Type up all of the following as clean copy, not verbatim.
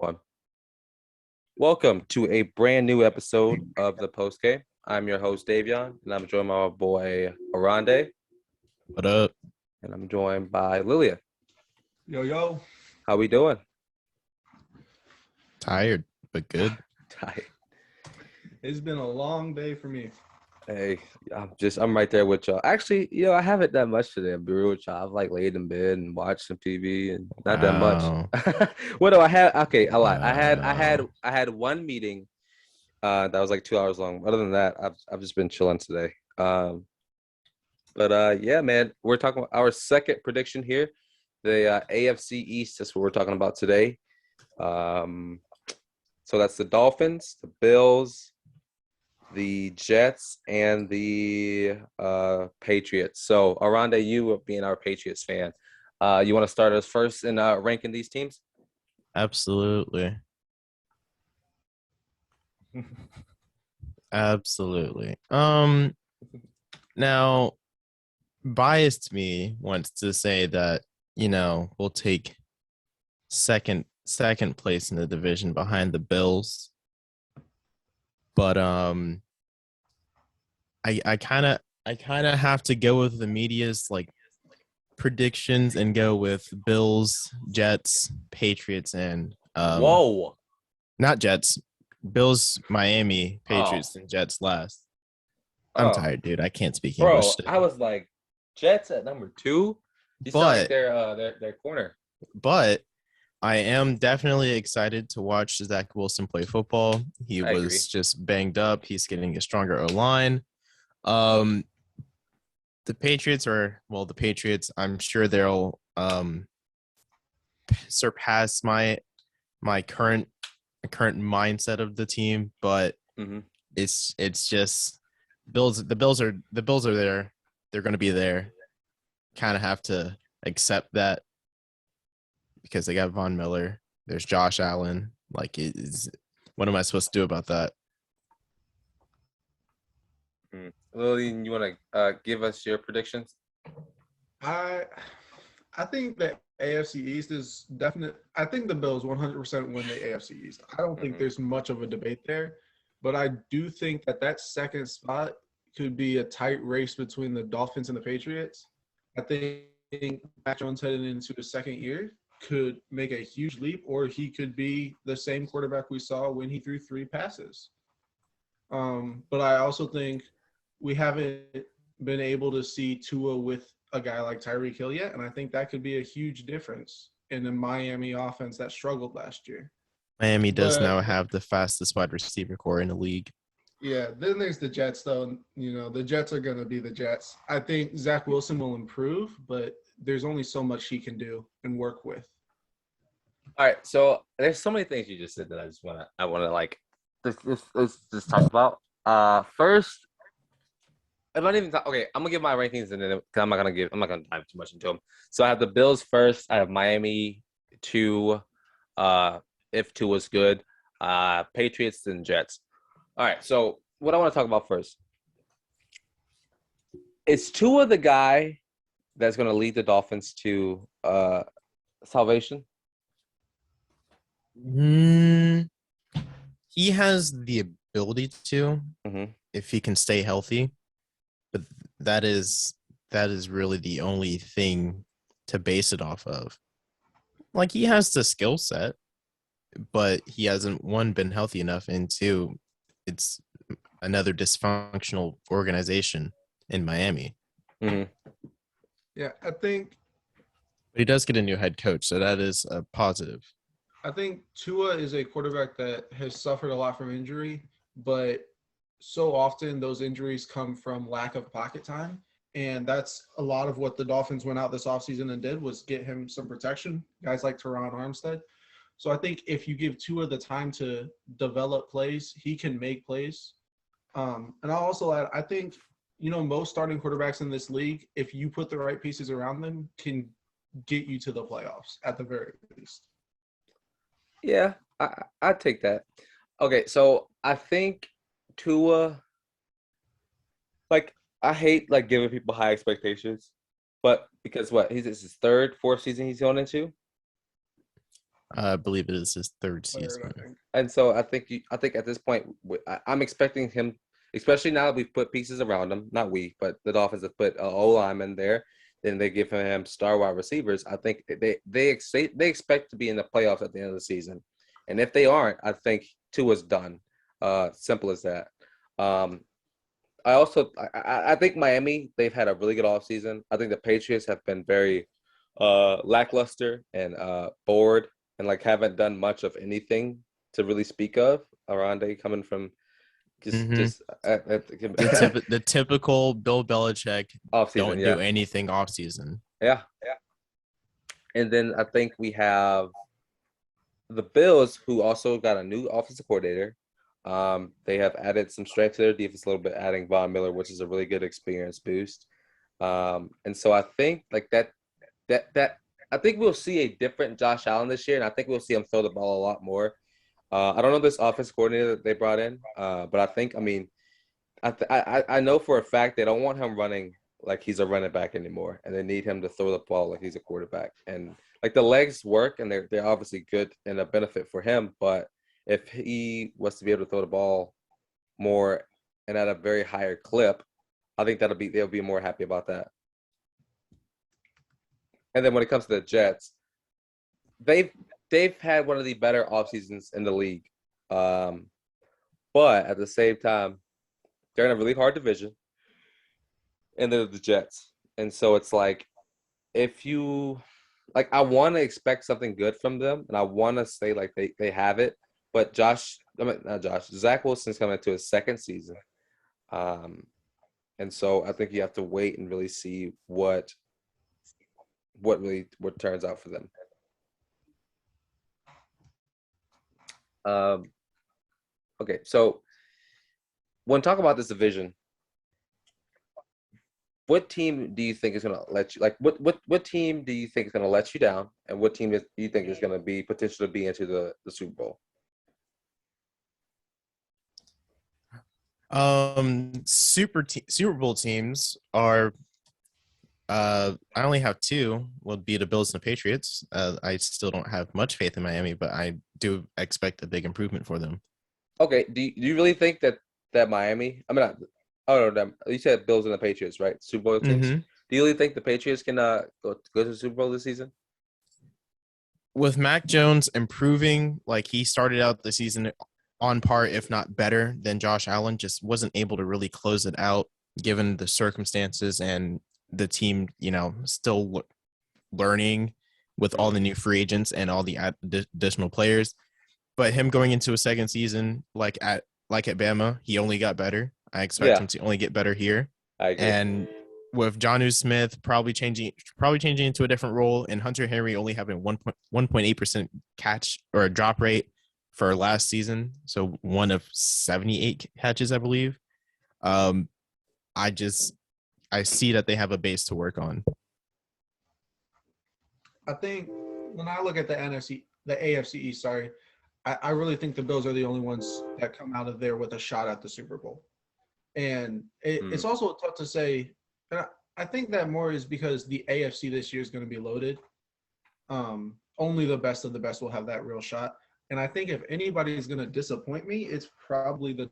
One. Welcome to a brand new episode of the Post Game. I'm your host Davion, and I'm joined by my boy Oronde, What up? and I'm joined by Lillian. Yo, yo. How we doing? Tired, but good. Tired. It's been a long day for me. Hey, I'm right there with y'all. Actually, I haven't done much today. I'll be real with y'all. I've laid in bed and watched some TV and not done Wow. much. What do I had? Okay, a lot. Wow. I had one meeting that was like 2 hours long. Other than that, I've just been chilling today. But yeah, man, we're talking about our second prediction here, the AFC East. That's what we're talking about today. So that's the Dolphins, the Bills, the Jets, and the Patriots. So, Oronde, you being our Patriots fan, you want to start us first in ranking these teams? Absolutely. Absolutely. Now, biased me wants to say that, we'll take second place in the division behind the Bills. But I kind of have to go with the media's predictions and go with Bills, Jets, Patriots, and Whoa. not Jets, Bills, Miami, Patriots, and Jets last. I'm tired, dude. I can't speak English Bro, today. I was like, Jets at number 2? You sound like their corner. But I am definitely excited to watch Zach Wilson play football. He I was agree. just banged up. He's getting a stronger O-line. The Patriots, I'm sure they'll surpass my current mindset of the team, but it's just Bills. The Bills are there. They're going to be there. Kind of have to accept that because they got Von Miller. There's Josh Allen. What am I supposed to do about that? Lillian, you want to give us your predictions? I think that AFC East is definite. I think the Bills 100% win the AFC East. I don't think there's much of a debate there, but I do think that second spot could be a tight race between the Dolphins and the Patriots. I think Mac Jones heading into his second year could make a huge leap, or he could be the same quarterback we saw when he threw 3 passes. But I also think we haven't been able to see Tua with a guy like Tyreek Hill yet, and I think that could be a huge difference in the Miami offense that struggled last year. Miami does now have the fastest wide receiver core in the league. Yeah, then there's the Jets, though. The Jets are going to be the Jets. I think Zach Wilson will improve, but there's only so much he can do and work with. All right, so there's so many things you just said that I want to let's talk about. First, I'm not even okay. I'm gonna give my rankings and then I'm not gonna dive too much into them. So I have the Bills first. I have Miami 2. If 2 was good, Patriots and Jets. All right. So what I want to talk about first is Tua the guy that's gonna lead the Dolphins to salvation. He has the ability to, if he can stay healthy, but that is really the only thing to base it off of. He has the skill set, but he hasn't, one, been healthy enough, and 2, it's another dysfunctional organization in Miami. Yeah, I think. But he does get a new head coach, so that is a positive. I think Tua is a quarterback that has suffered a lot from injury, but so often those injuries come from lack of pocket time. And that's a lot of what the Dolphins went out this offseason and did, was get him some protection, guys like Teron Armstead. So I think if you give Tua the time to develop plays, he can make plays. And I'll also add, I think, most starting quarterbacks in this league, if you put the right pieces around them, can get you to the playoffs at the very least. Yeah, I'd take that. Okay, so I think Tua, I hate giving people high expectations, but because this is his 3rd, 4th season he's going into. I believe it is his third Third, season. I think. And so I think at this point, I'm expecting him, especially now that we've put pieces around him. Not we, but the Dolphins have put O lineman there. Then they give him star wide receivers. I think they expect to be in the playoffs at the end of the season, and if they aren't, I think Tua's done. Simple as that. I think Miami, they've had a really good offseason. I think the Patriots have been very lackluster and bored and like haven't done much of anything to really speak of. Oronde coming from The typical Bill Belichick offseason, don't do anything offseason. Yeah. And then I think we have the Bills, who also got a new offensive coordinator. They have added some strength to their defense a little bit, adding Von Miller, which is a really good experience boost. And so I think like that I think we'll see a different Josh Allen this year, and I think we'll see him throw the ball a lot more. I don't know this offense coordinator that they brought in, but I know for a fact they don't want him running like he's a running back anymore, and they need him to throw the ball like he's a quarterback. And like the legs work, and they're obviously good and a benefit for him, but if he was to be able to throw the ball more and at a very higher clip, I think they'll be more happy about that. And then when it comes to the Jets, they've had one of the better off seasons in the league, but at the same time, they're in a really hard division, and they're the Jets, and so it's like if you like, I want to expect something good from them, and I want to say like they have it. But Zach Wilson's coming into his second season. And so I think you have to wait and really see what turns out for them. Okay, so when talking about this division, what team do you think is going to let you, like, what team do you think is going to let you down, and what team do you think is going to be potentially be into the Super Bowl? Super Bowl teams are I only have two, would be the Bills and the Patriots. I still don't have much faith in Miami, but I do expect a big improvement for them. Okay, do you really think that Miami, you said Bills and the Patriots, right? Super Bowl teams. Mm-hmm. Do you really think the Patriots can go to the Super Bowl this season? With Mac Jones improving, like he started out the season on par, if not better than Josh Allen, just wasn't able to really close it out given the circumstances and the team, still learning with all the new free agents and all the additional players. But him going into a second season, like at Bama, he only got better. I expect him to only get better here. I agree. And with Jonnu Smith probably changing into a different role, and Hunter Henry only having 1.8% catch or drop rate for last season, so one of 78 catches, I believe. I see that they have a base to work on. I think when I look at the AFC East, I really think the Bills are the only ones that come out of there with a shot at the Super Bowl. And it's also tough to say. And I think that more is because the AFC this year is going to be loaded. Only the best of the best will have that real shot. And I think if anybody is going to disappoint me, it's probably the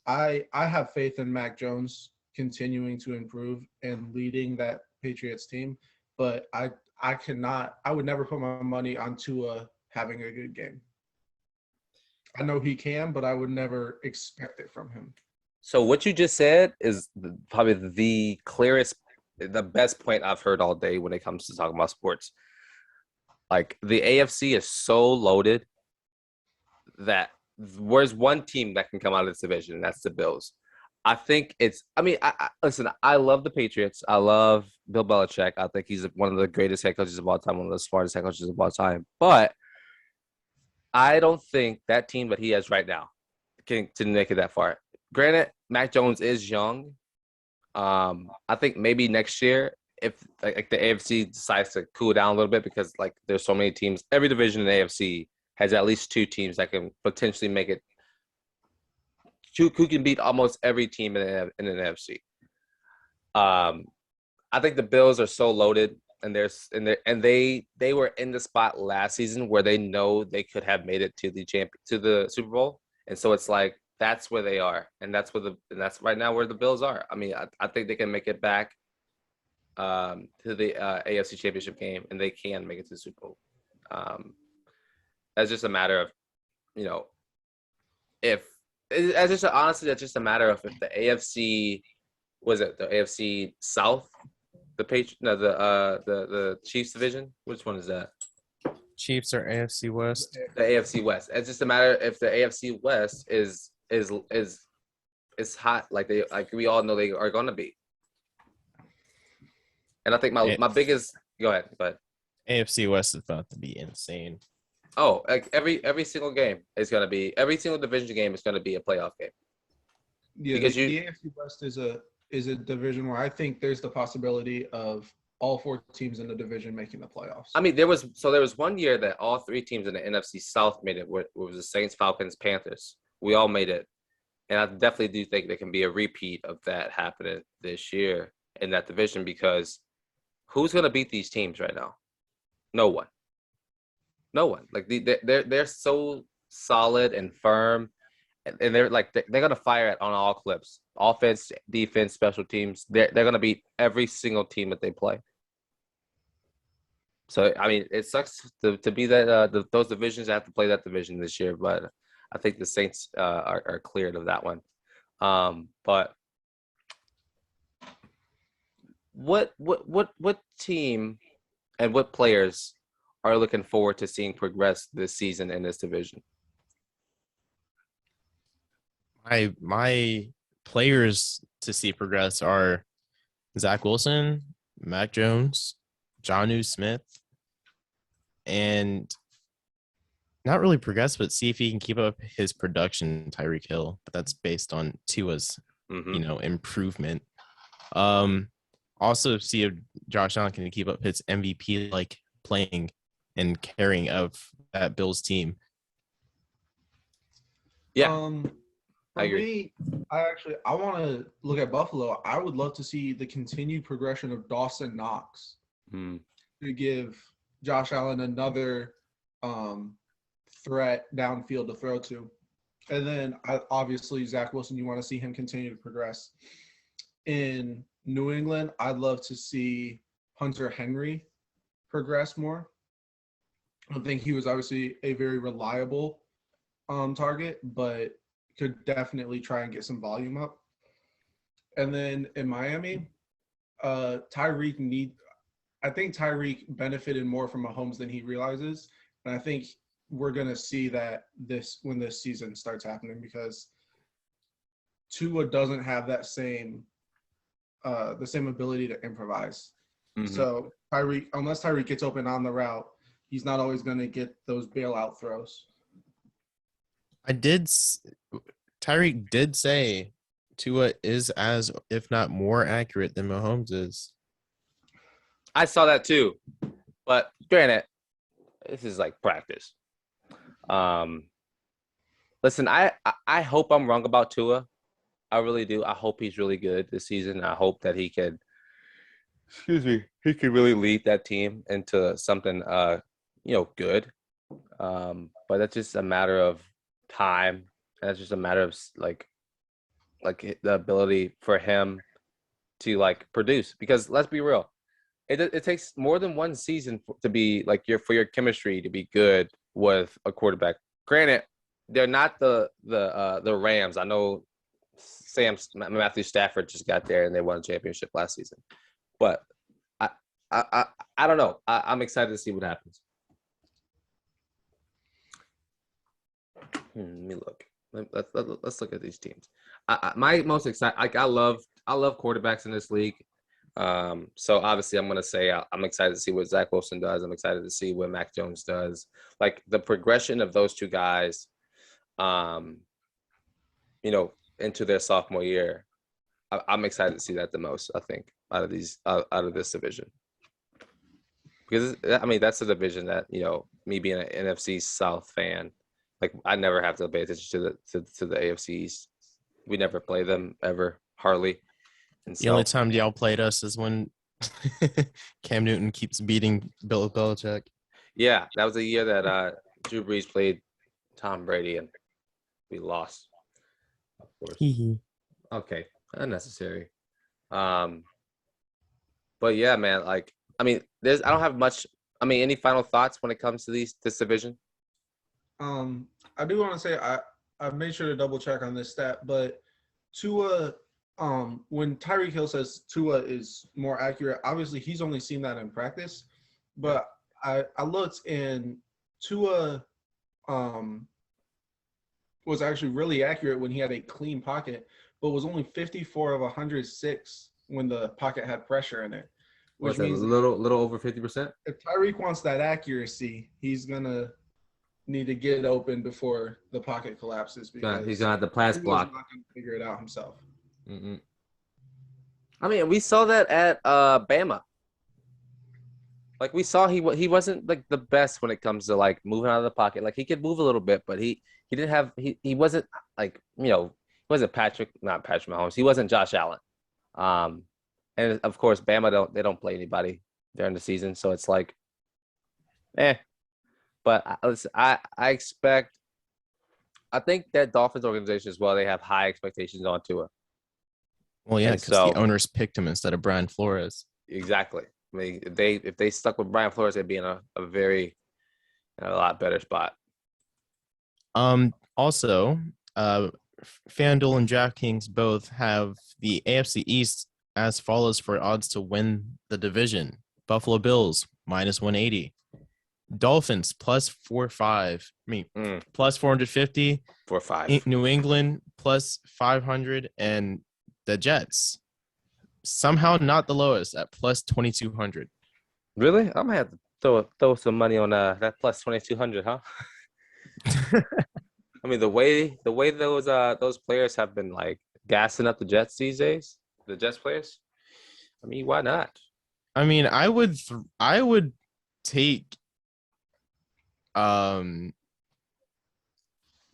I have faith in Mac Jones continuing to improve and leading that Patriots team. But I would never put my money on Tua having a good game. I know he can, but I would never expect it from him. So what you just said is probably the clearest, the best point I've heard all day when it comes to talking about sports. Like the AFC is so loaded that there's one team that can come out of this division, and that's the Bills. I think listen, I love the Patriots. I love Bill Belichick. I think he's one of the greatest head coaches of all time, one of the smartest head coaches of all time. But I don't think that team that he has right now can make it that far. Granted, Mac Jones is young. I think maybe next year, if like the AFC decides to cool down a little bit, because like there's so many teams, every division in the AFC has at least two teams that can potentially make it. Who can beat almost every team in an NFC. I think the Bills are so loaded. they were in the spot last season where they know they could have made it to the Super Bowl, and so it's like that's where they are, and that's right now where the Bills are. I mean, I think they can make it back to the AFC Championship game, and they can make it to the Super Bowl. That's just a matter of, if honestly, that's just a matter of if the AFC the AFC South, the Chiefs division. Which one is that? Chiefs or AFC West? The AFC West. It's just a matter if the AFC West is hot like we all know they are going to be. And I think my biggest go ahead. AFC West is about to be insane. Oh, like every single game is going to be every single division game is going to be a playoff game. Yeah, because the AFC West is a division where I think there's the possibility of all 4 teams in the division making the playoffs. I mean, there was one year that all 3 teams in the NFC South made it. It was the Saints, Falcons, Panthers. We all made it, and I definitely do think there can be a repeat of that happening this year in that division because who's going to beat these teams right now? No one. Like they're so solid and firm, and they're gonna fire it on all clips. Offense, defense, special teams. They're gonna beat every single team that they play. So I mean, it sucks to be that those divisions have to play that division this year, but I think the Saints are cleared of that one. But what team and what players are looking forward to seeing progress this season in this division? My players to see progress are Zach Wilson, Mac Jones, Jonnu Smith, and not really progress, but see if he can keep up his production, Tyreek Hill. But that's based on Tua's, improvement. Also see if Josh Allen can keep up his MVP like playing and carrying of that Bills team. Yeah. For me, I want to look at Buffalo. I would love to see the continued progression of Dawson Knox to give Josh Allen another threat downfield to throw to. And then, obviously, Zach Wilson, you want to see him continue to progress. In New England, I'd love to see Hunter Henry progress more. I think he was obviously a very reliable target, but could definitely try and get some volume up. And then in Miami, Tyreek benefited more from Mahomes than he realizes. And I think we're going to see that when this season starts happening because Tua doesn't have that the same ability to improvise. Mm-hmm. So unless Tyreek gets open on the route, he's not always going to get those bailout throws. Tyreek did say Tua is as, if not more accurate than Mahomes is. I saw that too. But granted, this is like practice. Listen, I hope I'm wrong about Tua. I really do. I hope he's really good this season. I hope that he can really lead that team into something good. But that's just a matter of time. And that's just a matter of like the ability for him to produce. Because let's be real, it takes more than one season to be for your chemistry to be good with a quarterback. Granted, they're not the Rams. I know Matthew Stafford just got there and they won a championship last season, but I don't know. I'm excited to see what happens. Let me look. Let's look at these teams. My most excited. I love quarterbacks in this league. So obviously, I'm gonna say I'm excited to see what Zach Wilson does. I'm excited to see what Mac Jones does. Like the progression of those two guys, into their sophomore year. I'm excited to see that the most. I think out of this division. Because that's a division that me being an NFC South fan, I never have to pay attention to the AFC East. We never play them ever, hardly. And the only time y'all played us is when Cam Newton keeps beating Bill Belichick. Yeah, that was the year that Drew Brees played Tom Brady and we lost. Of course. Okay, unnecessary. But yeah, man. Like, I mean, I don't have much. I mean, any final thoughts when it comes to this division? I do want to say I made sure to double check on this stat, but Tua, when Tyreek Hill says Tua is more accurate, obviously he's only seen that in practice. But I looked and Tua was actually really accurate when he had a clean pocket, but was only 54 of 106 when the pocket had pressure in it. Which Was it a means little over 50%? if Tyreek wants that accuracy, he's gonna need to get it open before the pocket collapses because He's gonna have the pass Tua's block. not gonna figure it out himself. Mm-mm. I mean, we saw that at Bama. Like we saw he wasn't like the best when it comes to like moving out of the pocket. Like he could move a little bit, but he didn't have he wasn't like he wasn't not Patrick Mahomes. He wasn't Josh Allen. And of course Bama don't play anybody during the season, so it's like, But I expect. I think that Dolphins organization as well. They have high expectations on Tua. Well, yeah, because the owners picked him instead of Brian Flores. Exactly. I mean, if they stuck with Brian Flores, they'd be in a lot better spot. Also, FanDuel and DraftKings both have the AFC East as follows for odds to win the division: Buffalo Bills -180, Dolphins +450, plus 450, 4-5. New England +500, and the Jets somehow not the lowest at +2200. Really? I'm gonna have to throw some money on that +2200, huh? I mean, the way those players have been like gassing up the Jets these days, the Jets players. I mean, why not? I mean, I would take as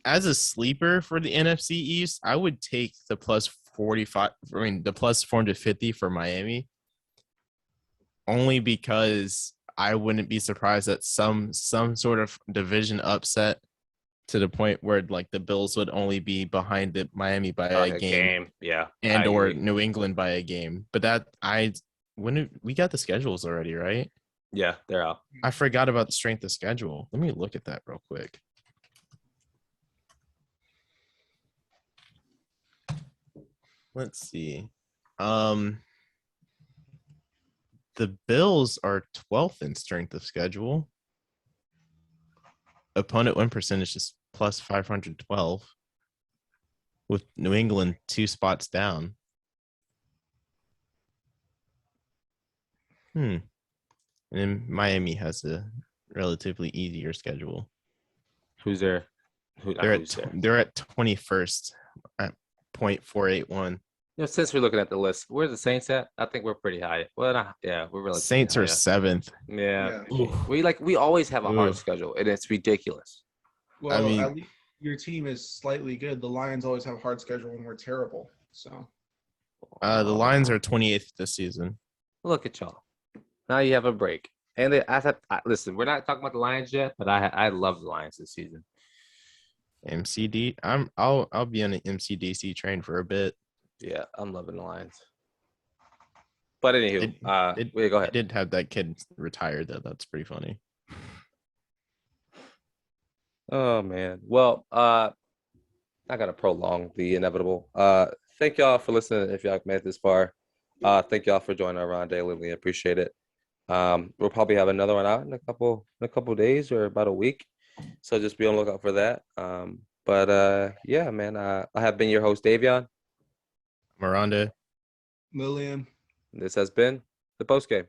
a sleeper for the NFC East, I would take the +45. I mean, the +450 for Miami, only because I wouldn't be surprised at some sort of division upset to the point where like the Bills would only be behind the Miami by a game. Yeah, and or New England by a game. But we got the schedules already, right? Yeah, they're out. I forgot about the strength of schedule. Let me look at that real quick. Let's see. The Bills are 12th in strength of schedule. Opponent win percentage is +512, with New England 2 spots down. And then Miami has a relatively easier schedule. Who's there? They're at 21st at .481. Since we're looking at the list, where's the Saints at? I think we're pretty high. Well, we're really Saints are 7th. Yeah. We always have a hard schedule, and it's ridiculous. Well, I mean, at least your team is slightly good. The Lions always have a hard schedule, and we're terrible. So, the Lions are 28th this season. Look at y'all. Now you have a break, and listen. We're not talking about the Lions yet, but I love the Lions this season. MCD. I'll be on an MCDC train for a bit. Yeah, I'm loving the Lions. But anywho, go ahead. I did have that kid retired though. That's pretty funny. Oh man. Well, not gonna prolong the inevitable. Thank y'all for listening. If y'all made it this far, thank y'all for joining Oronde, Lillian. Appreciate it. We'll probably have another one out in a couple days or about a week. So just be on the lookout for that. But yeah, man. I have been your host, Davion. Oronde. Lillian. This has been the postgame.